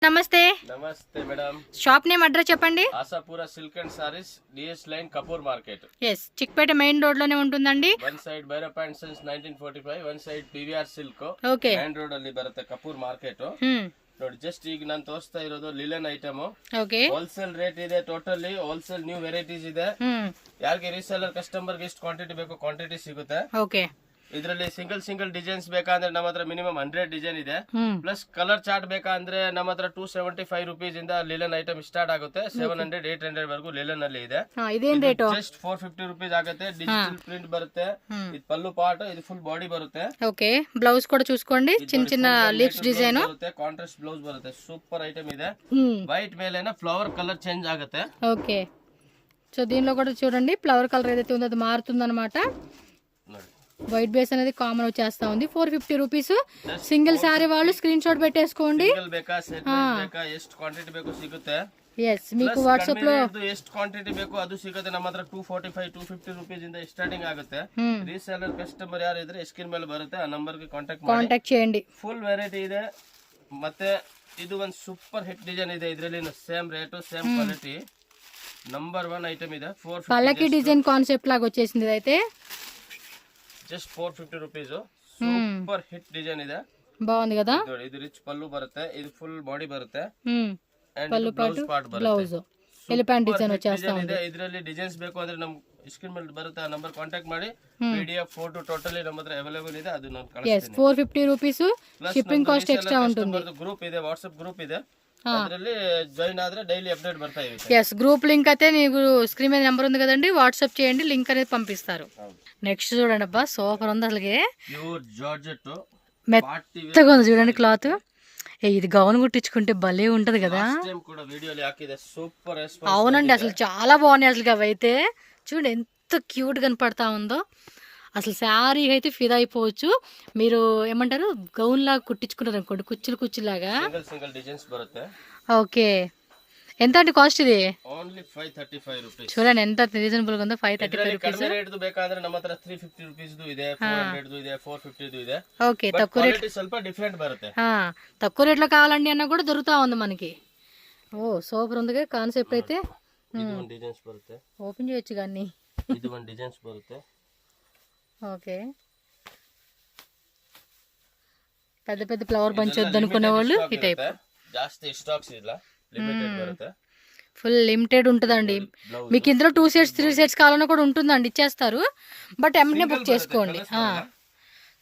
నమస్తే నమస్తే madam. Shop name address చెప్పండి. Ashapura silk and sarees, DS line, Kapoor market. Yes, Chickpet main road లోనే ఉంటుందండి. One side Bhairav pant since 1945, one side PVR silk. Okay, main road ಅಲ್ಲಿ ಬರುತ್ತೆ Kapoor market. ನೋಡಿ, ಜಸ್ಟ್ ಈಗ ನಾನು ತೋರಿಸ್ತಾ ಇರೋದು linen item. Okay, wholesale rate ಇದೆ. ಟೋಟಲಿ ಹೋಲ್ಸೇಲ್ ನ್ಯೂ ವೆರೈಟೀಸ್ ಇದೆ. ಯಾರಿಗೆ ರೀಸೇಲರ್ ಕಸ್ಟಮರ್ ಗೆ ಎಷ್ಟು ಕ್ವಾಂಟಿಟಿ ಬೇಕು ಕ್ವಾಂಟಿಟಿ ಸಿಗುತ್ತೆ. ಓಕೆ, ಇದರಲ್ಲಿ ಸಿಂಗಲ್ ಡಿಸೈನ್ಸ್ ಬೇಕಂದ್ರೆ ನಮ್ಮ ಹತ್ರ ಮಿನಿಮಮ್ 100 ಡಿಸೈನ್ ಇದೆ. ಪ್ಲಸ್ ಕಲರ್ ಚಾರ್ಟ್ ಬೇಕಂದ್ರೆ ನಮ್ಮ ಹತ್ರ 275 ರೂಪೀಸ್ ಇಂದ ಲಿಲನ್ ಐಟಮ್ ಸ್ಟಾರ್ಟ್ ಆಗುತ್ತೆ. 700 800 ವರೆಗೂ ಲಿಲನ್ ಅಲ್ಲಿ ಇದೆ. ಇದೇನ್ ರೇಟ್? ಜಸ್ಟ್ 450 ರೂಪೀಸ್ ಆಗುತ್ತೆ. ಡಿಜಿಟಲ್ ಪ್ರಿಂಟ್ ಬರುತ್ತೆ. ಇದು ಪಲ್ಲು ಪಾರ್ಟ್, ಇದು ಫುಲ್ ಬಾಡಿ ಬರುತ್ತೆ. ಓಕೆ, ಬ್ಲೌಸ್ ಕೂಡ చూసుకోండి. చిన్న లీవ్స్ డిజైన్ ಬರುತ್ತೆ. ಕಾಂಟ್ರಾಸ್ಟ್ ಬ್ಲೌಸ್ ಬರುತ್ತೆ. ಸೂಪರ್ ಐಟಮ್ ಇದೆ. వైట్ ಮೇಲೆನ ఫ్లవర్ కలర్ చేంజ్ ఆಗುತ್ತೆ. ఓకే, సో దీనిలో కూడా చూడండి ఫ్లవర్ కలర్ ఏదైతే ఉందో అది మారుతుందన్నమాట. వైట్ బేస్ అనేది కామన్ వచ్చేస్తా ఉంది. 450 రూపీస్. సింగిల్ సారీ వాళ్ళు స్క్రీన్ షాట్ పెట్టేసుకోండి. ಎಷ್ಟು ಕ್ವಾಂಟಿಟಿ ಬೇಕು ಸಿಗುತ್ತೆ. ఎస్, మీకు వాట్సాప్ లో ಎಷ್ಟು ಕ್ವಾಂಟಿಟಿ ಬೇಕು ಅದು ಸಿಗುತ್ತೆ. ನಮ್ಮ ಹತ್ರ 245 250 ರೂಪೀಸ್ ಇಂದ ಸ್ಟಾರ್ಟಿಂಗ್ ಆಗುತ್ತೆ. ರೀಸೇಲರ್ ಕಸ್ಟಮರ್ ಯಾರು ಇದ್ರೆ ಸ್ಕ್ರೀನ್ ಮೇಲೆ ಬರುತ್ತೆ, ಆ ನಂಬರ್ ಗೆ ಕಾಂಟ್ಯಾಕ್ಟ್ చేయండి. ಫುಲ್ ವೆರೈಟಿ ಇದೆ. ಮತ್ತೆ ಇದು ಒಂದು ಸೂಪರ್ ಹಿಟ್ ಡಿಸೈನ್ ಇದೆ. ಇದರಲ್ಲಿ same rate same quality number 1 item ಇದೆ. 450 పల్లకి డిజైన్ కాన్సెప్ట్ లాగా వచ్చేసింది అయితే. Just 450 rupees. Super hit design ಇದೆ. బాగుంది కదా. ಇದು ರಿಚ್ ಪಲ್ಲು ಬರುತ್ತೆ. ಇದು ಫುಲ್ ಬಾಡಿ ಬರುತ್ತೆ. పల్లు పార్ట్ బ్లౌజ్ ఎలిఫెంట్ డిజైన్ వచ్చేస్తా ఉంది. ಇದರಲ್ಲಿ ಡಿಸೈನ್ಸ್ ಬೇಕು ಅಂದ್ರೆ ನಮ್ ಸ್ಕ್ರೀನ್ ಮೇಲೆ ಬರುತ್ತೆ, ಆ ನಂಬರ್ ಕಾಂಟ್ಯಾಕ್ಟ್ ಮಾಡಿ. PDF ಫೋಟೋ ಟೋಟಲಿ ನಮ್ಮ ಹತ್ರ ಅವೈಲೇಬಲ್ ಇದೆ. ಅದು ನಾನು ಕಳಿಸ್ತೀನಿ. 450 ರೂಪೀಸ್. ಶಿಪ್ಪಿಂಗ್ ಕಾಸ್ಟ್ ಎಕ್ಸ್ಟ್ರಾ ఉంటుంది. ಗ್ರೂಪ್ ಇದೆ, ವಾಟ್ಸ್ಆಪ್ ಗ್ರೂಪ್ ಇದೆ. ಅದರಲ್ಲಿ ಜಾయిನ್ ಆದ್ರೆ డైలీ అప్డేట్ ಬರ್ತಾ ಇರುತ್ತೆ. yes, గ్రూప్ లింక్ అయితే నీకు స్క్రీన్ మీద నెంబర్ ఉంది కదండి, వాట్సాప్ చేయండి, లింక్ అనేది పంపిస్తారు. నెక్స్ట్ చూడండి అబ్బా, సూపర్ ఉంది అసలుకి. ప్యూర్ జార్జెట్ మెత్తగా ఉంది చూడండి క్లాత్. ఇది గౌన్ కుట్టించుకుంటే భలే ఉంటది కదా. అవునండి, అసలు చాలా బాగున్నాయి అసలు అవి అయితే. చూడండి ఎంత క్యూట్ కనపడతా ఉందో. అసలు శారీ అయితే ఫిదా అయిపోవచ్చు. మీరు ఏమంటారు, గౌన్ లాగా కుట్టించుకుంటారు అనుకోండి, కుచ్చులాగా. ఓకే, ఎంత అండి కాస్ట్ ఇది? Only 535 rupees. చూడండి ఎంత రీజనబుల్ గా ఉందో. 535 రూపీస్. రేట్ ಬೇಕಾದ್ರೆ ನಮ್ಮ ಹತ್ರ 350 రూపీస్ ಇದೆ, 400 ಇದೆ, 450 ಇದೆ. ఓకే, తక్కువ రేట్ ಸ್ವಲ್ಪ ಡಿಫరెಂಟ್ ಬರುತ್ತೆ. తక్కువ రేట్ లో కావాలండి అన్న కూడా దొరుకుతా ఉంది మనకి. ఓ సూపర్ ఉంది కాన్సెప్ట్ అయితే. ఇది వన్ డిజైన్స్ బರುತ್ತೆ. ఓపెన్ చేయొచ్చు కానీ. ఇది వన్ డిజైన్స్ బರುತ್ತೆ. ఓకే, పెద్ద పెద్ద ఫ్లవర్ బంచ్ వద్దనుకునే వాళ్ళు ఈ టైప్. ಜಾಸ್ತಿ ಸ್ಟಾಕ್ಸ್ ಇಲ್ಲ, లిమిటెడ్ బರುತ್ತೆ. ఫుల్ లిమిటెడ్ ఉంటుందండి. మీకు ఇందులో 2 సెట్స్ 3 సెట్స్ కావాలన్నా కూడా ఉంటుందండి, ఇచ్చేస్తారు. బట్ ఎమ్మనే బుక్ చేసుకోండి.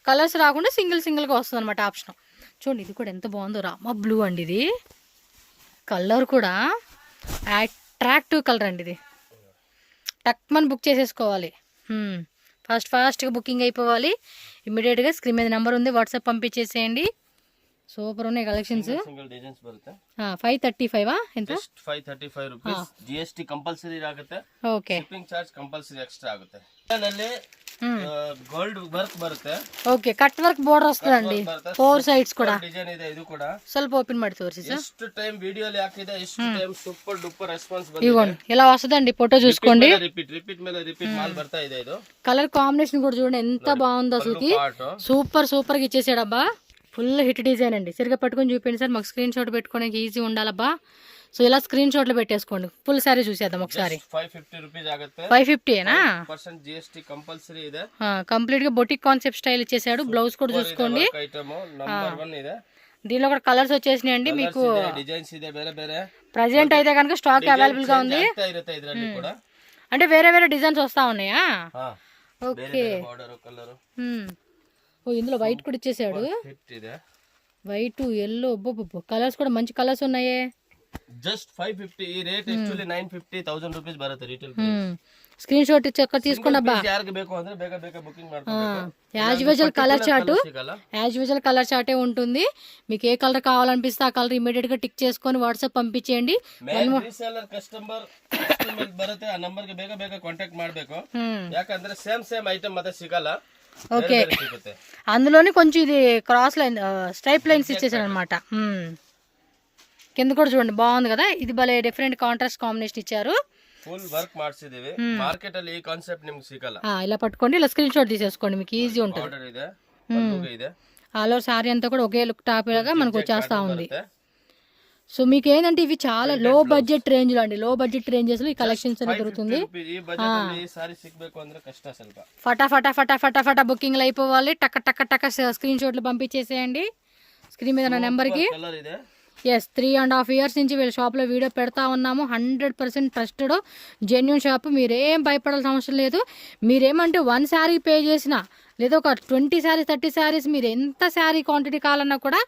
కలర్స్ రాకుండా సింగిల్ గా వస్తుంది అనమాట ఆప్షన్. చూడండి ఇది కూడా ఎంత బాగుందో, రామా బ్లూ అండి. ఇది కలర్ కూడా అట్రాక్టివ్ కలర్ అండి. ఇది టక్మని బుక్ చేసేసుకోవాలి. ఫాస్ట్గా బుకింగ్ అయిపోవాలి. ఇమ్మీడియట్గా స్క్రీన్ మీద నెంబర్ ఉంది, వాట్సాప్ పంపించేసేయండి. సూపర్ ఉన్నాయి కలెక్షన్స్. 535 ఎంత? 535 ರೂಪೀಸ್. GST ಕಂಪಲ್ಸರಿ ಆಗುತ್ತೆ. Okay, shipping charge compulsory extra ಆಗುತ್ತೆ. ನಲ್ಲಿ ಗೋಲ್ಡ್ ವರ್ಕ್ ಬರುತ್ತೆ. ಓಕೆ, ಕಟ್ ವರ್ಕ್ ಬಾರ್ಡರ್ ವಸ್ತುಂడి. 4 ಸೈಡ್ಸ್ ಕೂಡ ಡಿಸೈನ್ ಇದೆ. ಇದು ಕೂಡ ಸ್ವಲ್ಪ ಓಪನ್ ಮಾಡಿ ತೋರಿಸಿ ಸರ್. ಎಷ್ಟು ಟೈಮ್ ವಿಡಿಯೋಲಿ ಹಾಕಿದೆ, ಎಷ್ಟು ಟೈಮ್ ಸೂಪರ್ ಡೂಪರ್ ರೆಸ್ಪಾನ್ಸ್ ಬಂದಿದೆ. ఇవ్వండి ఇలా వస్తదండి, ఫోటో చూసుకోండి. రిపీట్ ಮೇಲೆ రిపీట్ మాల్ ಬರ್ತಾ ಇದೆ. ఇది కలర్ కాంబినేషన్ కూడా చూడండి ఎంత బాగుందో అసలుకి. సూపర్ గా ఇచ్చేసాడబ్బా. ఫుల్ హిట్ డిజైన్ అండి. సరిగ్గా పట్టుకొని చూపించండి సార్, మాకు స్క్రీన్ షాట్ పెట్టుకోవడానికి ఈజీ ఉండాలబ్బా. సో ఇలా స్క్రీన్ షాట్లు పెట్టేసుకోండి. ఫుల్ సారీ చూసేద్దాం ఒకసారి. 550 రూపీస్ ఆಗುತ್ತೆ. 550 ఏనా? % GST కంపల్సరీ ಇದೆ. కంప్లీట్ గా బొటిక్ కాన్సెప్ట్ స్టైల్ ఇచ్చేసాడు. బ్లౌజ్ కూడా చూసుకోండి. నంబర్ 1 ಇದೆ. దీనిలో కూడా కలర్స్ వచ్చేసినాయి అండి. మీకు డిజైన్స్ ಇದೆ ಬೇರೆ. ప్రెజెంట్ అయితే కనుక స్టాక్ అవైలబుల్ గా ఉంది. అంటే వేరే డిజైన్స్ వస్తా ఉన్నాయా? ఓకే, ఓ ఇందులో వైట్ కూడా ఇచ్చేసాడు. వైట్, ఎల్లో, కలర్స్ కూడా మంచి కలర్స్ ఉన్నాయే. జస్ట్ 550. ఈ రేట్ యాక్చువల్లీ 950 1000 రూపీస్ బರುತ್ತೆ రీటైల్. స్క్రీన్ షాట్ చెక్ తీసుకోండి అబ్బా. ಯಾರಿಗೆ ಬೇಕು ಅಂದ್ರೆ ಬೇಗ ಬುಕಿಂಗ್ ಮಾಡ್ಕೊಳ್ಳಿ. యాజ్ యూజువల్ కలర్ చార్టే ఉంటుంది. మీకు ఏ కలర్ కావాలనిపిస్తే ఆ కలర్ ఇమిడియట్ గా టిక్ చేసుకొని వాట్సాప్ పంపించేయండి. రీసెల్లర్ కస్టమర్ ಬರುತ್ತೆ, ಆ ನಂಬರ್ ಗೆ ಬೇಗ ಕಾಂಟ್ಯಾಕ್ಟ್ ಮಾಡಬೇಕು. ಯಾಕಂದ್ರೆ ಸೇಮ್ ಐಟಮ್ ಮತ್ತೆ ಸಿಗಲ್ಲ. ఓకే, అందులోని కొంచెం ఇది క్రాస్ లైన్ స్ట్రైప్ లైన్స్ ఇచ్చేసాడు అనమాట. కింద కూడా చూడండి బాగుంది కదా. ఇది భలే డిఫరెంట్ కాంట్రాస్ట్ కాంబినేషన్ ఇచ్చారు. ఫుల్ వర్క్ ಮಾಡ್ಸಿದೀವಿ. మార్కెట్ ಅಲ್ಲಿ ಈ ಕಾನ್ಸೆಪ್ಟ್ ನಿಮಗೆ ಸಿಗಲ್ಲ. ఇలా పట్టుకోండి, ఇలా స్క్రీన్ షాట్ తీసేసుకోండి, మీకు ఈజీ ఉంటుంది. ఆర్డర్ ಇದೆ, పల్లుగా ಇದೆ. ఆల్ ఓవర్ సారీ అంతా కూడా ఒకే లుక్ టాప్ లాగా మనకు వచ్చేస్తా ఉంది. సో మీకు ఏంటంటే ఇవి చాలా లో బడ్జెట్ రేంజ్ లో అండి, లో బడ్జెట్ రేంజెస్ లో ఈ కలెక్షన్స్ అనేది దొరుకుతుంది. ಈ ಬಜೆಟ್ ಅಲ್ಲಿ ಈ ಸಾರಿ ಸಿಗಬೇಕು ಅಂದ್ರೆ ಕಷ್ಟ ಸ್ವಲ್ಪ. ఫటాఫటా బుకింగ్లు అయిపోవాలి. టక్క స్క్రీన్ షాట్లు పంపించేసేయండి స్క్రీన్ మీద నా నెంబర్కి. కలర్ ಇದೆ. ఎస్ 3.5 years నుంచి వీళ్ళ షాప్లో వీడియో పెడతా ఉన్నాము. 100% ట్రస్టెడ్ జెన్యున్ షాప్. మీరేం భయపడాల్సిన అవసరం లేదు. మీరేమంటే 1 శారీ పే చేసినా లేదా ఒక 20 శారీస్ 30 శారీస్ మీరు ఎంత శారీ క్వాంటిటీ కావాలన్నా కూడా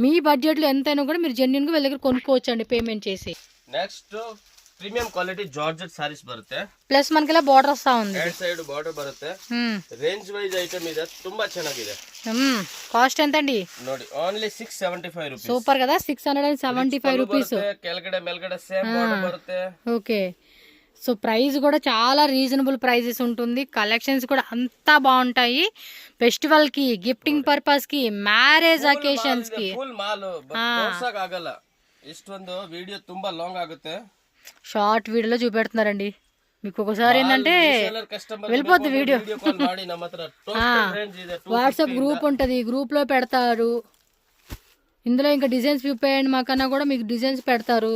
మీ బడ్జెట్లో ఎంతైనా కూడా మీరు జెన్యున్గా వీళ్ళ దగ్గర కొనుక్కోవచ్చు అండి పేమెంట్ చేసి. Next premium quality georgette saris ಬರುತ್ತೆ. ಪ್ಲಸ್ మనకి ಬಾರ್ಡರ್ వస్తా ఉంది. ಎರಡು ಸೈಡ್ ಬಾರ್ಡರ್ ಬರುತ್ತೆ. ರೇಂಜ್ ವೈಸ್ ಐಟಮ್ ಇದೆ, ತುಂಬಾ ಚೆನ್ನಾಗಿದೆ. కాస్ట్ ఎంత అండి? ನೋಡಿ ಓನ್ಲಿ 675 ರೂಪೀಸ್. సూపర్ కదా, 675 రూపీస్. ಕೆಳಗಡೆ ಮೇಲ್ಗಡೆ సేమ్ బార్డర్ బರುತ್ತೆ. ఓకే, సో ప్రైస్ కూడా చాలా రీజనబుల్ ప్రైజెస్ ఉంటుంది. కలెక్షన్స్ కూడా అంతా బాగుంటాయి. ఫెస్టివల్ కి, గిఫ్టింగ్ పర్పస్ కి, మ్యారేజ్ అకేషన్స్ కి. ಫುಲ್ ಮಾಲ್ ತೋರ್ಸಕ್ ಆಗಲ್ಲ, ಇಷ್ಟೊಂದು ವಿಡಿಯೋ ತುಂಬಾ ಲಾಂಗ್ ಆಗುತ್ತೆ. షార్ట్ వీడియోలో చూపెడుతున్నారండి మీకు. ఒకసారి ఏంటంటే వెళ్ళిపోద్ది వీడియో. వాట్సాప్ గ్రూప్ ఉంటుంది, గ్రూప్ లో పెడతారు. ఇందులో ఇంకా డిజైన్స్ చూపేయండి మాకన్నా కూడా మీకు డిజైన్స్ పెడతారు.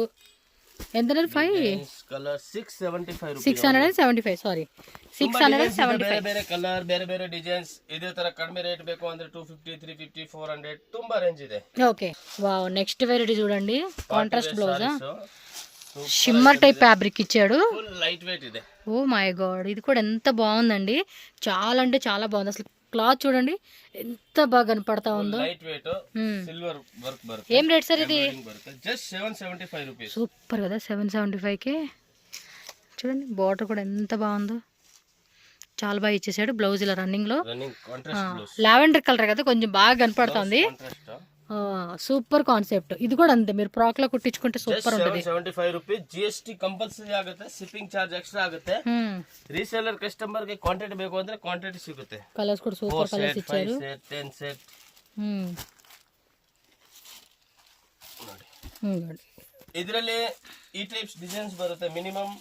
ఎంత? 675 సారీ 675. ಬೇರೆ ಕಲರ್ ಬೇರೆ ಬೇರೆ ಡಿಸೈನ್ಸ್ ಇದೇ ತರ ಕಡಿಮೆ ರೇಟ್ ಬೇಕು ಅಂದ್ರೆ 250 350 400 ತುಂಬಾ ರೇಂಜ್ ಇದೆ. Okay, wow. నెక్స్ట్ వెరైటీ చూడండి, contrast blouse, shimmer type fabric ఇచ్చాడు. ఫుల్ లైట్ వెయిట్ ಇದೆ. ఓ మై గాడ్, ఇది కూడా ఎంత బాగుందండి. చాలా అంటే చాలా బాగుంది. అసలు క్లాత్ చూడండి ఎంత బాగా కనపడతా ఉందో. లైట్ వెయిట్ సిల్వర్ వర్క్ బರುತ್ತೆ. ఏం రేట్ సార్ ఇది? Just 775 rupees. సూపర్ కదా, 775 కి. చూడండి బార్డర్ కూడా ఎంత బాగుందో, చాలా బాగా ఇచ్చేసాడు. బ్లౌజ్ ఇలా రన్నింగ్ లో లావెండర్ కలర్ కదా, కొంచెం బాగా కనపడుతుంది. Super concept. ఇది కూడా అంతే, మీరు ఫ్రాక్ లో కుట్టించుకుంటే సూపర్ ఉంటుంది. 75 ರೂಪೀಸ್. GST ಕಂಪಲ್ಸರಿ ಆಗುತ್ತೆ, ಶಿಪ್ಪಿಂಗ್ ಚಾರ್ಜ್ ಎಕ್ಸ್ಟ್ರಾ ಆಗುತ್ತೆ. ರೀಸೇಲರ್ ಕಸ್ಟಮರ್ ಗೆ ಕ್ವಾಂಟಿಟಿ ಬೇಕು ಅಂದ್ರೆ ಕ್ವಾಂಟಿಟಿ ಸಿಗುತ್ತೆ. కలర్స్ కూడా సూపర్ కలర్స్ ఇచ్చారు. 10 సెట్. ಇದರಲ್ಲಿ ಈ ಟೈಪ್ಸ್ ಡಿಸೈನ್ಸ್ ಬರುತ್ತೆ. ಮಿನಿಮಮ್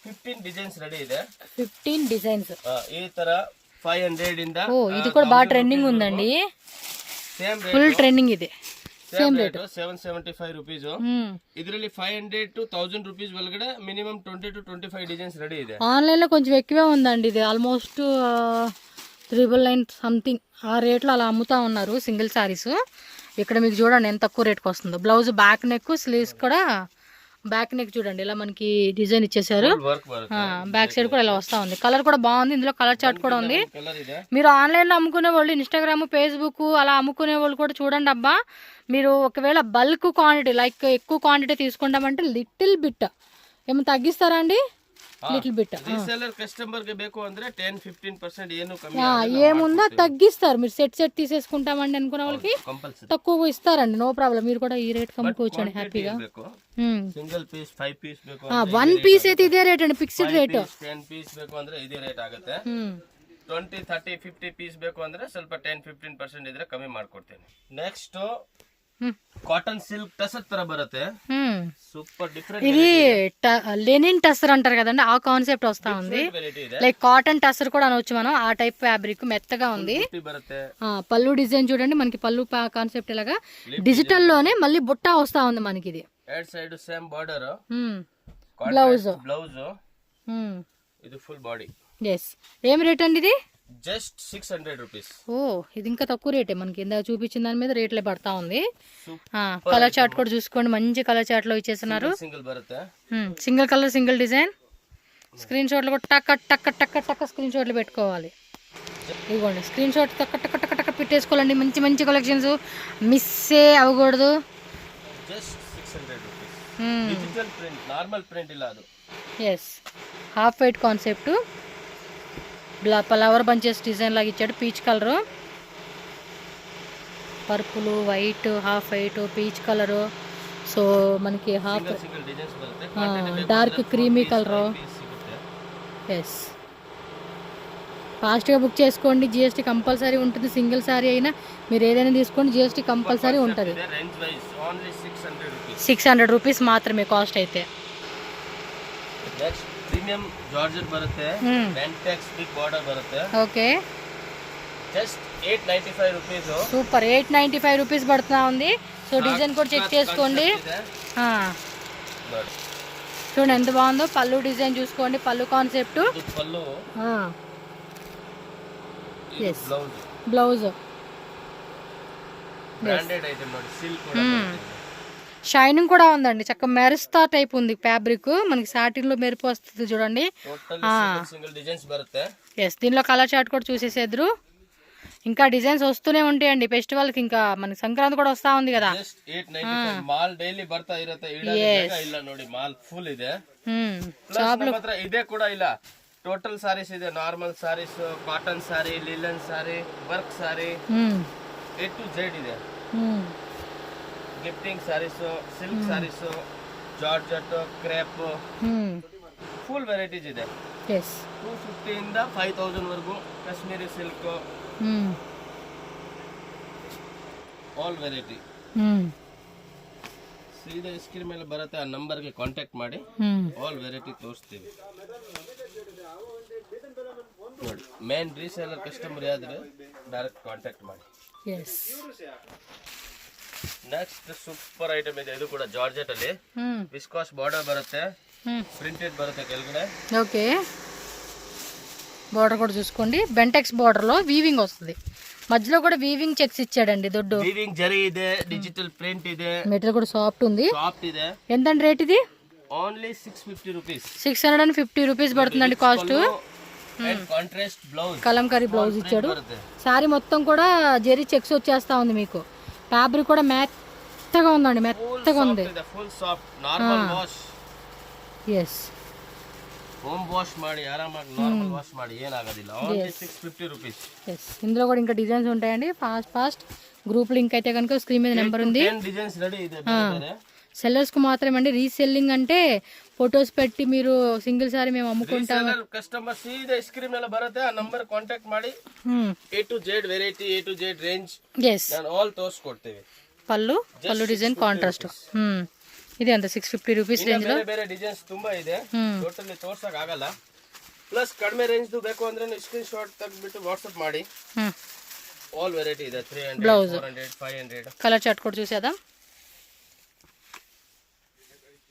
15 ಡಿಸೈನ್ಸ್ ರೆಡಿ ಇದೆ. 15 డిజైన్స్ ఈ ತರ 500 ఇంದ. ఓ, ఇది కూడా బాగా ట్రెండింగ్ ఉందండి. సేమ్ రేట్, ఫుల్ ట్రెండింగ్ ಇದೆ. Same rate 775 rupees. ಇದರಲ್ಲಿ 500 to 1000 ರೂಪೀಸ್ ಒಳಗಡೆ ಮಿನಿಮಮ್ 20 to 25 డిజైన్స్ రెడీ ಇದೆ. ఆన్లైన్ లో కొంచెం ఎక్కువే ఉందండి ఇది. ఆల్మోస్ట్ 999 సంథింగ్ ఆ రేట్లో అలా అమ్ముతా ఉన్నారు సింగిల్ సారీస్. ఇక్కడ మీకు చూడండి ఎంత తక్కువ రేట్కి వస్తుందో. బ్లౌజ్ బ్యాక్ నెక్, స్లీవ్స్ కూడా బ్యాక్ నెక్ చూడండి ఇలా మనకి డిజైన్ ఇచ్చేసారు. బ్యాక్ సైడ్ కూడా ఇలా వస్తా ఉంది. కలర్ కూడా బాగుంది. ఇందులో కలర్ చార్ట్ కూడా ఉంది. మీరు ఆన్లైన్ లో అమ్ముకునే వాళ్ళు, ఇన్స్టాగ్రామ్, ఫేస్బుక్ అలా అమ్ముకునే వాళ్ళు కూడా చూడండి అబ్బా. మీరు ఒకవేళ బల్క్ క్వాంటిటీ, లైక్ ఎక్కువ క్వాంటిటీ తీసుకుంటామంటే లిటిల్ బిట్ ఏమో తగ్గిస్తారా అండి? Little bit. రీసెల్లర్ కస్టమర్ కి ಬೇಕು ಅಂದ್ರೆ 10-15% ಏನು కమ్మి ఏముందో తగ్గిస్తారు. మీరు సెట్ తీసేసుకుంటామండి అనుకునే వాళ్ళకి తక్కువ ఇస్తారండి, నో ప్రాబ్లం. మీరు కూడా ఈ రేట్ కమ్ముకోవచ్చు హ్యాపీగా. సింగిల్ పీస్ 5 పీస్ ಬೇಕು, 1 పీస్ అయితే ఇదే రేట్ అండి, ఫిక్స్డ్ రేట్. 10 పీస్ ಬೇಕು ಅಂದ್ರೆ ಇದೇ ರೇಟ್ ಆಗುತ್ತೆ. 20 30 50 ಪೀಸ್ ಬೇಕು ಅಂದ್ರೆ ಸ್ವಲ್ಪ 10-15% ಇದ್ರೆ ಕಮ್ಮಿ ಮಾಡ್ಕೊಡ್ತೇನೆ. ನೆಕ್ಸ್ಟ್ కాటన్ సిల్క్ టసర్ ತರ బರುತ್ತೆ. Super different. ఇది లెనిన్ టసర్ అంటారు కదండి, ఆ కాన్సెప్ట్ వస్తా ఉంది. లైక్ కాటన్ టసర్ కూడా అనవచ్చు మనం. ఆ టైప్ ఫ్యాబ్రిక్ మెత్తగా ఉంది. పళ్ళు డిజైన్ చూడండి, మనకి పళ్ళు కాన్సెప్ట్ ఇలాగా డిజిటల్ లోనే మళ్ళీ బుట్ట వస్తా ఉంది మనకి. ఇది eight side same border, blouse ఇది ఫుల్ బాడీ. ఎస్. ఏం రేట్ అండి ఇది? Just 600 rupees. ఓ, ఇది ఇంకా తక్కువ రేటే మనకి. ఇందాక చూపించిన దాని మీద రేట్లే పడతా ఉంది. కలర్ చార్ట్ కూడా చూసుకోండి, మంచి కలర్ చార్ట్ లో ఇచ్చేస్తున్నారు. సింగిల్ బರುತ್ತೆ, single colour single design. Screen షాట్లు కూడా టక్క స్క్రీన్ షాట్లు పెట్టుకోవాలి. ఇదిగోండి స్క్రీన్ షాట్ టక్క పెట్టేసుకోవాలండి. మంచి మంచి కలెక్షన్స్ మిస్సే అవ్వకూడదు. Just 600 rupees. Digital print, normal print ಇಲ್ಲ ಅದು. Yes, half white concept, flower bunches design లాగా ఇచ్చాడు. Peach colour, purple, white, half white, peach colour. So మనకి half dark creamy colour. Yes, ఫాస్ట్గా బుక్ చేసుకోండి. GST కంపల్సరీ ఉంటుంది. సింగిల్ సారీ అయినా మీరు ఏదైనా తీసుకోండి, GST కంపల్సరీ ఉంటుంది. 600 రూపీస్ మాత్రమే కాస్ట్ అయితే. ప్రీమియం జార్జెట్ బರುತ್ತೆ, వెంటెక్స్ బిగ్ బార్డర్ బರುತ್ತೆ. Okay, just 895 rupees. Super. 895 rupees పడుతున్నా ఉంది. సో డిజైన్ కూడా చెక్ చేసుకోండి. ಇದೆ ఆ, ನೋಡಿ. చూడండి ఎంత బాగుందో. పళ్ళు డిజైన్ చూసుకోండి, పళ్ళు కాన్సెప్ట్. ಇದು ಪಲ್ಲು, ಇದು Yes. Blouse. Blouse branded item ನೋಡಿ, ಸಿಲ್ಕ್ ಕೂಡ ಬರುತ್ತೆ. షైనింగ్ కూడా ఉందండి, చక్కగా మెరుస్తా టైప్ ఉంది ఫ్యాబ్రిక్. మనకి సాటిన్ లో మెరుపు వస్తుంది చూడండి. ಟೋಟಲ್ సింగిల్ డిజైన్స్ బರುತ್ತೆ. ఎస్, దీనిలో కలర్ చార్ట్ కూడా చూసేసేద్దరు. ఇంకా డిజైన్స్ వస్తూనే ఉంటాయండి ఫెస్టివల్కి. ఇంకా మనకి సంక్రాంతి కూడా వస్తా ఉంది కదా. ಜಸ್ಟ್ 895 ಮಾಲ್ ಡೈಲಿ ಬರ್ತಾ ಇರುತ್ತೆ. ಇಡೋದೇ ಬೇಗ ಇಲ್ಲ ನೋಡಿ, ಮಾಲ್ ಫುಲ್ ಇದೆ. ಪ್ಲಸ್ ನಮ್ಮ ಹತ್ರ ಇದೇ ಕೂಡ ಇಲ್ಲ, ಟೋಟಲ್ ಸಾರೀಸ್ ಇದೆ. Normal saris, cotton sari, linen sari, work sari, A to Z ಇದೆ. Gifting saris, silk saris, georgette, crepe, full varieties ಇದೆ. 250 ಇಂದ 5000 ವರೆಗೂ. Kashmiri silk, all variety. ಸೀದಾ ಸ್ಕ್ರೀನ್ ಮೇಲೆ ಬರುತ್ತೆ, ಆ ನಂಬರ್ಗೆ ಕಾಂಟ್ಯಾಕ್ಟ್ ಮಾಡಿ ಆಲ್ ವೆರೈಟಿ ತೋರಿಸ್ತೀವಿ ನೋಡಿ. ಮೇನ್ ರೀಸೇಲರ್ ಕಸ್ಟಮರ್ ಯಾವ್ದ್ರೆ ಡೈರೆಕ್ಟ್ ಕಾಂಟ್ಯಾಕ್ಟ್ ಮಾಡಿ. ನೆಕ್ಸ್ಟ್ ಸೂಪರ್ ಐಟಮ್ ಇದೆ, ಇದು ಕೂಡ ಜಾರ್ಜೆಟ್ ಅಲ್ಲಿ ವಿಸ್ಕಾಸ್ ಬಾರ್ಡರ್ ಬರುತ್ತೆ, ಪ್ರಿಂಟೆಡ್ ಬರುತ್ತೆ ಕೆಳಗಡೆ. ఓకే, బార్డర్ కూడా చూసుకోండి. బెంటెక్స్ బార్డర్ లో వీవింగ్ వస్తుంది, మధ్యలో కూడా వీవింగ్ చెక్స్ ఇచ్చాడండి. దొడ్డు వీవింగ్ జరీ ಇದೆ, డిజిటల్ ప్రింట్ ಇದೆ, మెటీరియల్ కూడా సాఫ్ట్ ఉంది. సాఫ్ట్ ಇದೆ. ఎంతండి రేట్ ఇది? Only 650 rupees. 650 రూపీస్ పడుతుందండి cost. And contrast blouse, Kalamkari blouse ఇచ్చాడు. శారీ మొత్తం కూడా జెరీ చెక్స్ వచ్చేస్తా ఉంది మీకు. ఫ్యాబ్రిక్ కూడా మెత్తగా ఉందండి, మెత్తగా ఉంది. Full soft. Normal wash, yes, home wash ಮಾಡಿ ಆರಾಮಾಗಿ ನಾರ್ಮಲ್ ವಾಶ್ ಮಾಡಿ ಏನಾಗೋದಿಲ್ಲ. Only 650 rupees. ఎస్, ఇందులో కూడా ఇంకా డిజైన్స్ ఉంటాయండి. ఫాస్ట్ గ్రూప్ లింక్ అయితే కనుక స్క్రీన్ మీద నెంబర్ ఉంది. 10 డిజైన్స్ రెడీ ಇದೆ. సెల్లర్స్ కు మాత్రమే అండి. రీసెల్లింగ్ అంటే ఫొటోస్ పెట్టి మీరు సింగిల్ సారీ మేము అమ్ముకుంటాం. ಕಸ್ಟಮರ್ ಸೀದಾ ಸ್ಕ್ರೀನ್ ಮೇಲೆ ಬರುತ್ತೆ, ಆ ನಂಬರ್ ಕಾಂಟ್ಯಾಕ್ಟ್ ಮಾಡಿ A to Z variety, A to Z range yes, ನಾನು ಆಲ್ ತೋರಿಸ್ಕೊಡ್ತೀವಿ. పళ్ళు డిజైన్ కాంಟ್రాస్ట్. ఇది ఎంత? 650 రూపీస్ రేಂಜ್ లో ಬೇರೆ ಬೇರೆ ಡಿಸೈನ್ಸ್ ತುಂಬಾ ಇದೆ, ಟೋಟಲಿ ತೋರ್ಸಕ್ ಆಗಲ್ಲ. ಪ್ಲಸ್ ಕಡಿಮೆ ರೇಂಜ್ ಬೇಕು ಅಂದ್ರೆ ಸ್ಕ್ರೀನ್ ಶಾಟ್ ತೆಗೆದ್ಬಿಟ್ಟು ವಾಟ್ಸ್ಆಪ್ ಮಾಡಿ. ಆಲ್ ವೆರೈಟಿ ಇದೆ. 300, 400, 500. కలర్ చార్ట్ కూడా చూసేద్దాం.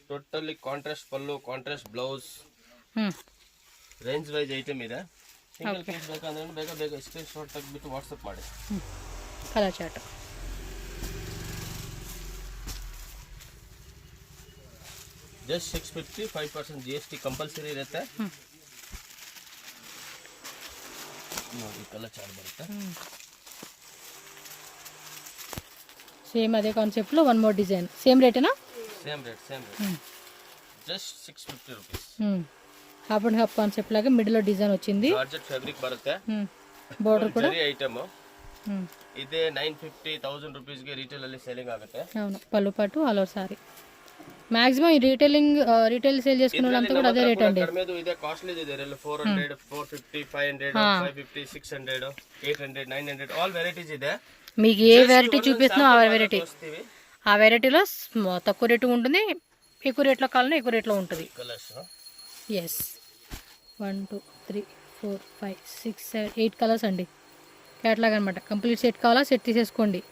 Totally contrast pallu, contrast blouse, range wise item ಇದೆ. ಸಿಂಗಲ್ ಪೀಸ್ ಬೇಕಂದ್ರೆ ಬೇಗ ಬೇಗ ಸ್ಕ್ರೀನ್ ಶಾಟ್ ತೆಗೆದ್ಬಿಟ್ಟು ವಾಟ್ಸ್ಆಪ್ ಮಾಡಿ. Colour chart just 650, 5% GST compulsory ಇರುತ್ತೆ. ನೋಡಿ ಕಲರ್ ಚಾರ್ಟ್ ಬರುತ್ತೆ. సేమ్ అదే కాన్సెప్ట్ లో వన్ మోర్ డిజైన్. సేమ్ రేటేనా? Same rate. Just 650 rupees. Half and half concept లాగా మిడిల్ లో డిజైన్ వచ్చింది. జార్జెట్ ఫ్యాబ్రిక్ బರುತ್ತೆ. బోర్డర్ కూడా ಜರಿ ಐಟಮ್ ಇದೆ. 950,000 ರೂಪೀಸ್ ಗೆ ರಿಟೇಲ್ ಅಲ್ಲಿ ಸೇಲಿಂಗ್ ಆಗುತ್ತೆ. అవును, పళ్ళు పట్టు ఆల్ ఓవర్ సారీ. మాక్సిమం ఈ రీటైల్ సేల్ చేసుకున్న వాళ్ళంతా కూడా అదే రేట్ అండి. కడిమేದು ಇದೆ, ಕಾಸ್ಟ್ಲಿ ಇದೆ. 400, 450, 500, 550, 600, 800, 900 ఆల్ వెరైటీస్ ಇದೆ. మీకు ఏ వెరైటీ చూపిస్తున్నా ఆ వెరైటీ, ఆ వెరైటీలో తక్కువ రేటు ఉంటుంది, ఎక్కువ రేట్లో కావాలన్నా ఎక్కువ రేట్లో ఉంటుంది. కలర్స్ ఎస్, 1 2 3 4 5 6 7 8 కలర్స్ అండి. క్యాట్లాగ్ అనమాట. కంప్లీట్ సెట్ కావాలా సెట్ తీసేసుకోండి.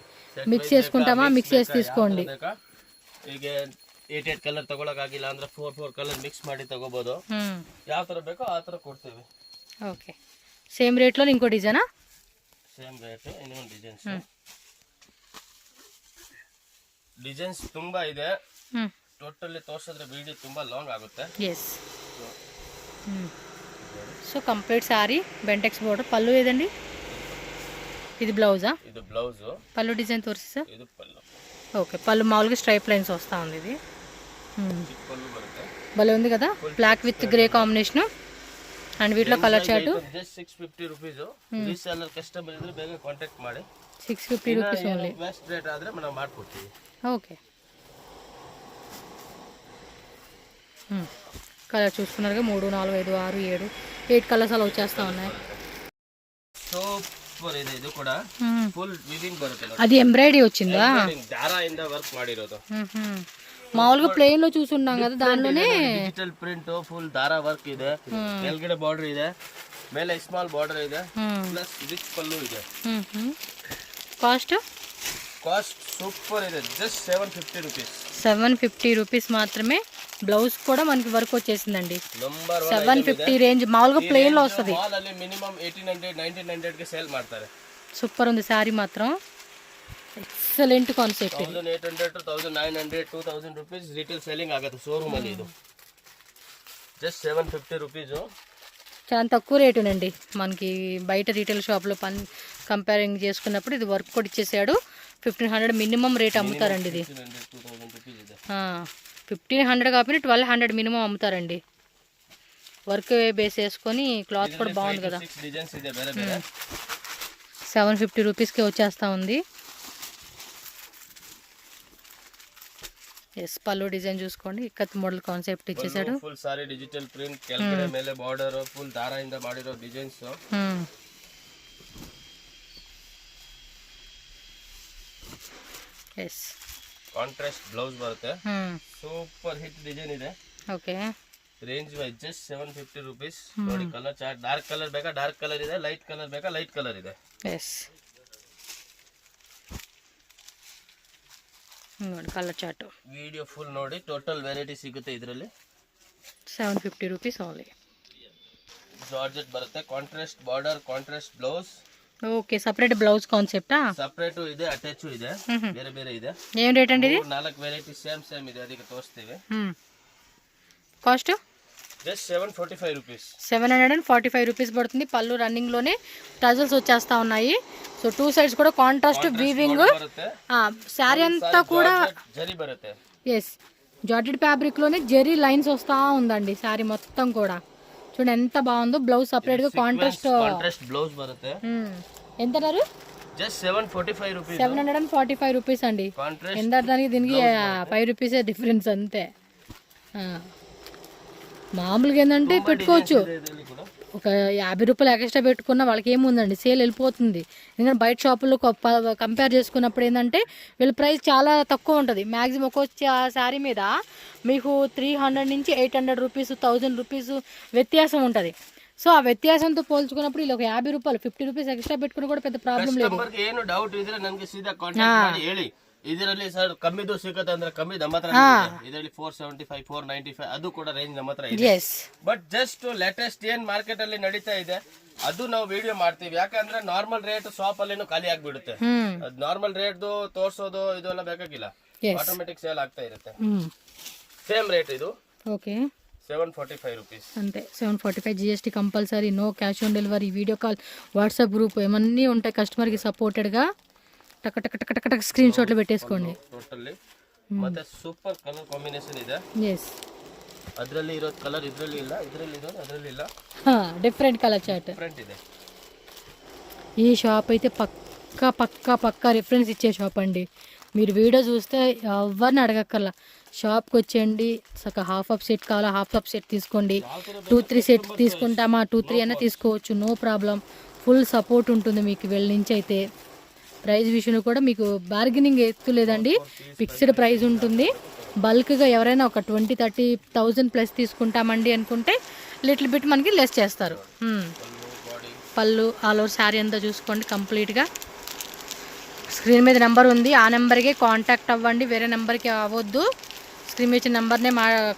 మిక్స్ చేసుకుంటామా మిక్స్ చేసి తీసుకోండి. ಈಗ 8 ಕಲರ್ ತಗೊಳಕಾಗಿಲ್ಲ ಅಂದ್ರೆ 4 ಕಲರ್ ಮಿಕ್ಸ್ ಮಾಡಿ ತಗೋಬಹುದು. ಯಾವ ತರ ಬೇಕೋ ಆ ತರ ಕೊಡ್ತೀವಿ. ఓకే, సేమ్ రేట్లో ఇంకో డిజైనా? Same rate. ಇನ್ನೊಂದು ಡಿಸೈನ್ಸ್ ತುಂಬಾ ಇದೆ. ಟೋಟಲಿ ತೋರಿಸಿದ್ರೆ ವಿಡಿಯೋ ತುಂಬಾ ಲಾಂಗ್ ಆಗುತ್ತೆ. Yes, so complete sari Bentex border. Pallu ఏదండి? ఇది బ్లౌజా? ಇದು ಬ್ಲೌಸ್. పళ్ళు డిజైన్ తోరిసి సార్. ಇದು ಪಲ್ಲು. ఓకే, పళ్ళు మామూలుగా స్ట్రైప్ లైన్స్ వస్తూ ఉంది. ఇది పల్ಲು ಬರುತ್ತೆ. భలే ఉంది కదా, black with grey combination. And వీటిలో colour chart. Just 650 rupees. Reseller customer ಇದ್ರೆ ಬೇಗ ಕಾಂಟ್ಯಾಕ್ಟ್ ಮಾಡಿ. 650 రూపీస్ ఓన్లీ. ಬೆಸ್ಟ್ ರೇಟ್ ಆದ್ರೆ ನಾವು ಮಾಡ್ಕೊಡ್ತೀವಿ. ఓకే, కలర్ చూసుకున్నారుగా 3 4 5 6 7 8 కలర్స్ అలా వచ్చేస్తా ఉన్నాయి. ಸೂಪರ್ ಇದೆ. ಇದು ಕೂಡ ಫುಲ್ ವಿವಿಂಗ್ ಬರುತ್ತೆ ನೋಡಿ. అది ఎంబ్రాయిడరీ వచ్చిందా? ದಾರದಿಂದ ವರ್ಕ್ ಮಾಡಿರೋದು. మామూలుగా ప్లెయిన్ లో చూసున్నాం కదా, దానిలోనే ಡಿಜಿಟಲ್ ಪ್ರಿಂಟ್, ಫುಲ್ ದಾರ ವರ್ಕ್ ಇದೆ. ಕೆಳಗಡೆ ಬಾರ್ಡರ್ ಇದೆ, ಮೇಲೆ ಸ್ಮಾಲ್ ಬಾರ್ಡರ್ ಇದೆ, ಪ್ಲಸ್ ರಿಚ್ ಪಲ್ಲು ಇದೆ. కాస్ట్ కాస్ట్ సూపర్ ಇದೆ జస్ట్ 750 రూపీస్. 750 రూపీస్ మాత్రమే. బ్లౌజ్ కూడా మనకి వర్క్ వచ్చేసిందండి. నంబర్ 750 రేంజ్ మామూలుగా ప్లెయిన్ లో వస్తుంది. మాల్ ಅಲ್ಲಿ మినిమం 1800 1900 ಗೆ సేల్ ಮಾಡ್ತಾರೆ. సూపర్ ఉంది శారీ మాత్రం. Excellent concept. 1800 to 1900 2000 rupees retail selling ಆಗುತ್ತೆ షోరూಮ್ ಅಲ್ಲಿ. ಇದು జస్ట్ 750 రూపీస్. చాలా తక్కువ రేటునండి మనకి బయట రీటైల్ షాప్లో కంపేరింగ్ చేసుకున్నప్పుడు. ఇది వర్క్ కూడా ఇచ్చేసాడు. 1500 మినిమం రేట్ అమ్ముతారండి ఇది. 1500 కాకపోయినా 1200 మినిమం అమ్ముతారండి. వర్క్ బేస్ వేసుకొని క్లాత్ కూడా బాగుంది కదా. 750 రూపీస్కి వచ్చేస్తూ ఉంది. ఎస్ పళ్ళు డిజైన్ చూసుకోండి. ఇక్కత్ మోడల్ కాన్సెప్ట్ ఇచ్చేసాడు. ఫుల్ సారీ డిజిటల్ ప్రింట్, ಕೆಳಗಡೆ ಮೇಲೆ ಬಾರ್ಡರ್, ಫುಲ್ ದಾರದಿಂದ ಮಾಡಿರೋ ಡಿಸೈನ್ಸ್. ಎಸ್ ಕಾಂಟ್ರಾಸ್ಟ್ ಬ್ಲೌಸ್ ಬರುತ್ತೆ. ಸೂಪರ್ ಹಿಟ್ ಡಿಸೈನ್ ಇದೆ. Okay range wise just 750 rupees. ನೋಡಿ ಕಲರ್ ಚಾರ್ಟ್. ಡಾರ್ಕ್ ಕಲರ್ ಬೇಕಾ ಡಾರ್ಕ್ ಕಲರ್ ಇದೆ, ಲೈಟ್ ಕಲರ್ ಬೇಕಾ ಲೈಟ್ ಕಲರ್ ಇದೆ. ಎಸ್ ನೋಡಿ ಕಲರ್ ಚಾರ್ಟ್. ವಿಡಿಯೋ ಫುಲ್ ನೋಡಿ. ಟೋಟಲ್ ವೆರೈಟಿ ಸಿಗುತ್ತೆ ಇದರಲ್ಲಿ. 750 ರೂಪೀಸ್ ಓನ್ಲಿ. ಜಾರ್ಜೆಟ್ ಬರುತ್ತೆ. Contrast border, contrast blouse. Okay separate blouse ಕಾನ್ಸೆಪ್ಟಾ? Separate ಇದೆ, ಅಟ್ಯಾಚ್ ಇದೆ, ಬೇರೆ ಬೇರೆ ಇದೆ. ಏನು ರೇಟ್ ಅಂడి ఇది? 4 ವೆರೈಟಿ ಸೇಮ್ ಇದೆ, ಅದಕ್ಕೆ ತೋರಿಸ್ತೀವಿ. Cost just 745 rupees. 745 రూపీస్ పడుతుంది. పళ్ళు రన్నింగ్ లోనే టజల్స్ వచ్చేస్తా ఉన్నాయి. సో టూ సైడ్స్ కూడా కాంట్రాస్ట్ వీవింగ్. శారీ అంతా కూడా జరీ బರುತ್ತೆ. ఎస్ జార్జెట్ ఫ్యాబ్రిక్ లోనే జరీ లైన్స్ వస్తా ఉందండి శారీ మొత్తం కూడా. చూడండి ఎంత బాగుందో. బ్లౌజ్ సపరేట్ గా కాంట్రాస్ట్ బ్లౌజ్ బರುತ್ತೆ. ఎంత అన్నారు? Just 745 rupees. 745 రూపీస్ అండి. ఎంత దానికి దీనికి 5 రూపీస్ డిఫరెన్స్ అంతే. మామూలుగా ఏంటంటే పెట్టుకోవచ్చు. ఒక 50 రూపాయలు ఎక్స్ట్రా పెట్టుకున్న వాళ్ళకి ఏముందండి, సేల్ వెళ్ళిపోతుంది. ఎందుకంటే బయట షాపుల్లో కంపేర్ చేసుకున్నప్పుడు ఏంటంటే వీళ్ళ ప్రైస్ చాలా తక్కువ ఉంటుంది. మ్యాక్సిమం ఒక్కొక్క శారీ మీద మీకు 300 నుంచి 800 రూపీస్ 1000 రూపీస్ వ్యత్యాసం ఉంటుంది. సో ఆ వ్యత్యాసంతో పోల్చుకున్నప్పుడు ఇలా ఒక 50 రూపాయలు 50 రూపీస్ ఎక్స్ట్రా పెట్టుకుని కూడా పెద్ద ప్రాబ్లం లేదు. ಏನು ಡೌಟ್ ಇದ್ರೆ ನನಗೆ ಸೀದಾ ಕಾಂಟ್ಯಾಕ್ಟ್ ಮಾಡಿ ಹೇಳಿ. ಇದರಲ್ಲಿ ಸರ್ ಕಮ್ಮಿದು ಸಿಗುತ್ತೆ ಅಂದ್ರೆ ಕಮ್ಮಿ ನಮ್ಮ ಹತ್ರ ಇದೆ. ಇದರಲ್ಲಿ 475 495 ಅದು ಕೂಡ ರೇಂಜ್ ನಮ್ಮ ಹತ್ರ ಇದೆ. ಬಟ್ ಜಸ್ಟ್ ಲೇಟೆಸ್ಟ್ ಏನ್ ಮಾರ್ಕೆಟ್ ಅಲ್ಲಿ ನಡೀತಾ ಇದೆ ಅದು ನಾವು ವಿಡಿಯೋ ಮಾಡ್ತೀವಿ. ಯಾಕಂದ್ರೆ ನಾರ್ಮಲ್ ರೇಟ್ ಶಾಪ್ ಅಲ್ಲೇನು ಖಾಲಿ ಆಗ್ಬಿಡುತ್ತೆ. ನಾರ್ಮಲ್ ರೇಟ್ ತೋರ್ಸೋದು ಇದೆಲ್ಲ ಬೇಕಾಗಿಲ್ಲ, ಆಟೋಮೆಟಿಕ್ ಸೇಲ್ ಆಗ್ತಾ ಇರುತ್ತೆ. ಸೇಮ್ ರೇಟ್ ಇದು. ಓಕೆ 745 రూపీస్ అంతే. 745 GST compulsory. No cash on delivery. Video call, WhatsApp group ఏమన్నీ ఉంటాయి కస్టమర్కి సపోర్టెడ్గా. టక్ టక్ టక్ టక్ టక్ స్క్రీన్ షాట్లు పెట్టేసుకోండి. ಟೋಟಲಿ ಮತ್ತೆ ಸೂಪರ್ ಕಲರ್ ಕಾಂಬಿನೇಷನ್ ಇದೆ. ಎಸ್ ಅದರಲ್ಲಿ ಇರೋ ಕಲರ್ ಇದರಲ್ಲಿ ಇಲ್ಲ, ಇದರಲ್ಲಿ ಇರೋದು ಅದರಲ್ಲಿ ಇಲ್ಲ. డిఫరెంట్ కలర్ చార్ట్ డిఫరెంట్ ಇದೆ. ఈ షాప్ అయితే పక్కా రిఫరెన్స్ ఇచ్చే షాప్ అండి. మీరు వీడియో చూస్తే ఎవరిని అడగక్కర్లా. షాప్కి వచ్చేయండి. సగం హాఫ్ ఆఫ్ సెట్ కావాలా హాఫ్ ఆఫ్ సెట్ తీసుకోండి. 2-3 సెట్ తీసుకుంటామా 2-3 అయినా తీసుకోవచ్చు. No problem. ఫుల్ సపోర్ట్ ఉంటుంది మీకు వీళ్ళ నుంచి అయితే. ప్రైస్ విషయంలో కూడా మీకు బార్గెనింగ్ ఎత్తు లేదండి, ఫిక్స్డ్ ప్రైస్ ఉంటుంది. బల్క్గా ఎవరైనా ఒక 20-30,000 ప్లస్ తీసుకుంటామండి అనుకుంటే లిటిల్ బిట్ మనకి లెస్ చేస్తారు. పళ్ళు ఆల్ ఓవర్ శారీ అంతా చూసుకోండి కంప్లీట్గా. స్క్రీన్ మీద నెంబర్ ఉంది, ఆ నెంబర్కే కాంటాక్ట్ అవ్వండి. వేరే నెంబర్కి అవ్వద్దు. స్క్రీన్ మీద నెంబర్నే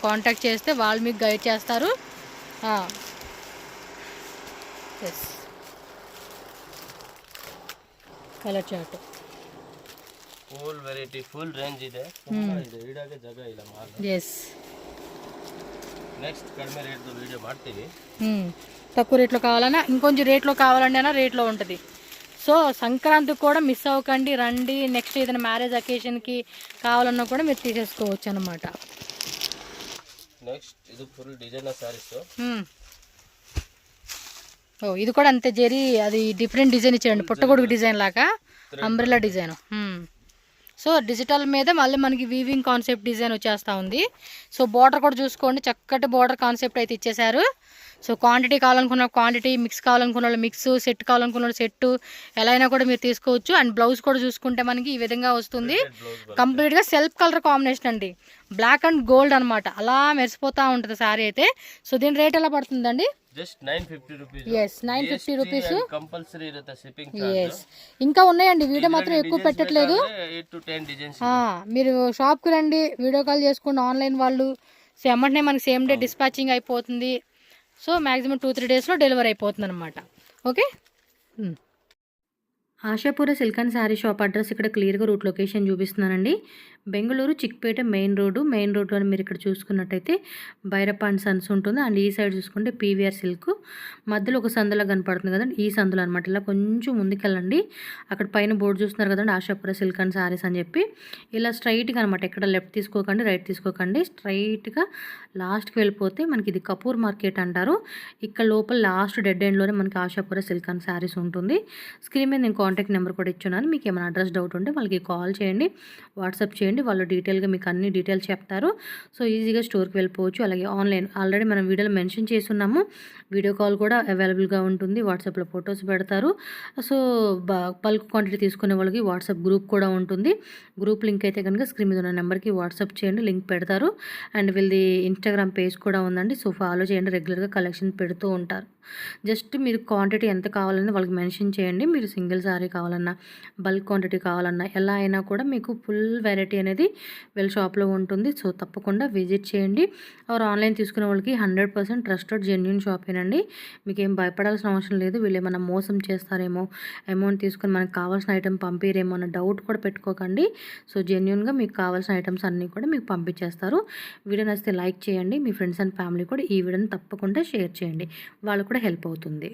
కాంటాక్ట్ చేస్తే వాళ్ళు మీకు గైడ్ చేస్తారు. Yes colour chart full variety full range ಇದೆ. ತುಂಬಾ ಇದೆ, ಇಡಕ್ಕೆ ಜಾಗ ಇಲ್ಲ ಮಾಲ್. ಎಸ್ నెక్స్ట్ కడిమే రేట్ తో వీడియో ಮಾಡ್ತೀವಿ. తక్కువ రేట్లో కావాలన్నా ఇంకొంచెం రేట్లో కావాలండి అన్న రేట్లో ఉంటుంది. సో సంక్రాంతికి కూడా మిస్ అవ్వకండి, రండి. నెక్స్ట్ ఏదైనా మ్యారేజ్ అకేషన్కి కావాలన్నా కూడా మీరు తీసేసుకోవచ్చు అన్నమాట. నెక్స్ట్ ఇది ఫుల్ డిజైనర్ సారీస్. ఓ ఇది కూడా అంతే జెరీ, అది డిఫరెంట్ డిజైన్ ఇచ్చారండి. పుట్టగొడుగు డిజైన్ లాగా అంబ్రెల్లా డిజైన్. సో డిజిటల్ మీద మళ్ళీ మనకి వీవింగ్ కాన్సెప్ట్ డిజైన్ వచ్చేస్తూ ఉంది. సో బార్డర్ కూడా చూసుకోండి, చక్కటి బార్డర్ కాన్సెప్ట్ అయితే ఇచ్చేసారు. సో క్వాంటిటీ కావాలనుకున్న క్వాంటిటీ, మిక్స్ కావాలనుకున్న వాళ్ళు మిక్స్, సెట్ కావాలనుకున్న వాళ్ళు సెట్, ఎలా అయినా కూడా మీరు తీసుకోవచ్చు. అండ్ బ్లౌజ్ కూడా చూసుకుంటే మనకి ఈ విధంగా వస్తుంది. కంప్లీట్గా సెల్ఫ్ కలర్ కాంబినేషన్ అండి, బ్లాక్ అండ్ గోల్డ్ అనమాట, అలా మెరిసిపోతూ ఉంటుంది శారీ అయితే. సో దీని రేట్ ఎలా పడుతుందండి? Just 950 rupees. Yes, 950 rupees. Compulsory ఇರುತ್ತೆ షిప్పింగ్ ఎస్, ఇంకా ఉన్నాయండి, వీడియో మాత్రం ఎక్కువ పెట్టట్లేదు. 8 to 10 డిజైన్స్. మీరు షాప్కి రండి, వీడియో కాల్ చేసుకోండి ఆన్లైన్ వాళ్ళు. సో వెంటనే మనకి సేమ్ డే డిస్పాచింగ్ అయిపోతుంది. సో మ్యాక్సిమం 2-3 డేస్లో డెలివరీ అయిపోతుంది అనమాట. Okay. Ashapura silk and sari shop address ఇక్కడ క్లియర్గా రూట్ లొకేషన్ చూపిస్తున్నానండి. బెంగళూరు చిక్పేట మెయిన్ రోడ్లో మీరు ఇక్కడ చూసుకున్నట్టయితే భైరప్ప అండ్ సన్స్ ఉంటుంది. అండ్ ఈ సైడ్ చూసుకుంటే పీవీఆర్ సిల్క్, మధ్యలో ఒక సందులా కనపడుతుంది కదండి, ఈ సందులో అనమాట. ఇలా కొంచెం ముందుకెళ్ళండి, అక్కడ పైన బోర్డు చూస్తున్నారు కదండి, ఆశాపుర సిల్క్ అండ్ శారీస్ అని చెప్పి. ఇలా స్ట్రైట్గా అనమాట, ఎక్కడ లెఫ్ట్ తీసుకోకండి, రైట్ తీసుకోకండి, స్ట్రైట్గా లాస్ట్కి వెళ్ళిపోతే మనకి ఇది కపూర్ మార్కెట్ అంటారు. ఇక్కడ లోపల లాస్ట్ డెడ్ ఎండ్లోనే మనకి ఆశాపుర సిల్క్ అండ్ శారీస్ ఉంటుంది. స్క్రీన్ మీద నేను కాంటాక్ట్ నెంబర్ కూడా ఇచ్చున్నాను. మీకు ఏమైనా అడ్రస్ డౌట్ ఉంటే వాళ్ళకి కాల్ చేయండి, వాట్సాప్ చేయండి, వాళ్ళు డీటెయిల్గా మీకు అన్ని డీటెయిల్స్ చెప్తారు. సో ఈజీగా స్టోర్కి వెళ్ళిపోవచ్చు. అలాగే ఆన్లైన్ ఆల్రెడీ మనం వీడియోలో మెన్షన్ చేస్తున్నాము, వీడియో కాల్ కూడా అవైలబుల్గా ఉంటుంది, వాట్సాప్లో ఫొటోస్ పెడతారు. సో బల్క్ క్వాంటిటీ తీసుకునే వాళ్ళకి వాట్సాప్ గ్రూప్ కూడా ఉంటుంది. గ్రూప్ లింక్ అయితే కనుక స్క్రీన్ మీద ఉన్న నెంబర్కి వాట్సాప్ చేయండి, లింక్ పెడతారు. అండ్ వీళ్ళది ఇన్స్టాగ్రామ్ పేజ్ కూడా ఉందండి, సో ఫాలో చేయండి, రెగ్యులర్గా కలెక్షన్ పెడుతూ ఉంటారు. జస్ట్ మీరు క్వాంటిటీ ఎంత కావాలన్నా వాళ్ళకి మెన్షన్ చేయండి. మీరు సింగిల్ సారీ కావాలన్నా, బల్క్ క్వాంటిటీ కావాలన్నా, ఎలా అయినా కూడా మీకు ఫుల్ వెరైటీ అనేది వీళ్ళ షాప్లో ఉంటుంది. సో తప్పకుండా విజిట్ చేయండి. ఆర్ ఆన్లైన్ తీసుకునే వాళ్ళకి 100% ట్రస్టెడ్ జెన్యూన్ షాపేనండి. మీకు ఏం భయపడాల్సిన అవసరం లేదు. వీళ్ళు ఏమైనా మోసం చేస్తారేమో, అమౌంట్ తీసుకొని మనకు కావాల్సిన ఐటెం పంపిరేమో అన్న డౌట్ కూడా పెట్టుకోకండి. సో జెన్యూన్గా మీకు కావాల్సిన ఐటమ్స్ అన్నీ కూడా మీకు పంపించేస్తారు. వీడియో నచ్చితే లైక్ చేయండి, మీ ఫ్రెండ్స్ అండ్ ఫ్యామిలీ కూడా ఈ వీడియోని తప్పకుండా షేర్ చేయండి, వాళ్ళు కూడా హెల్ప్ అవుతుంది.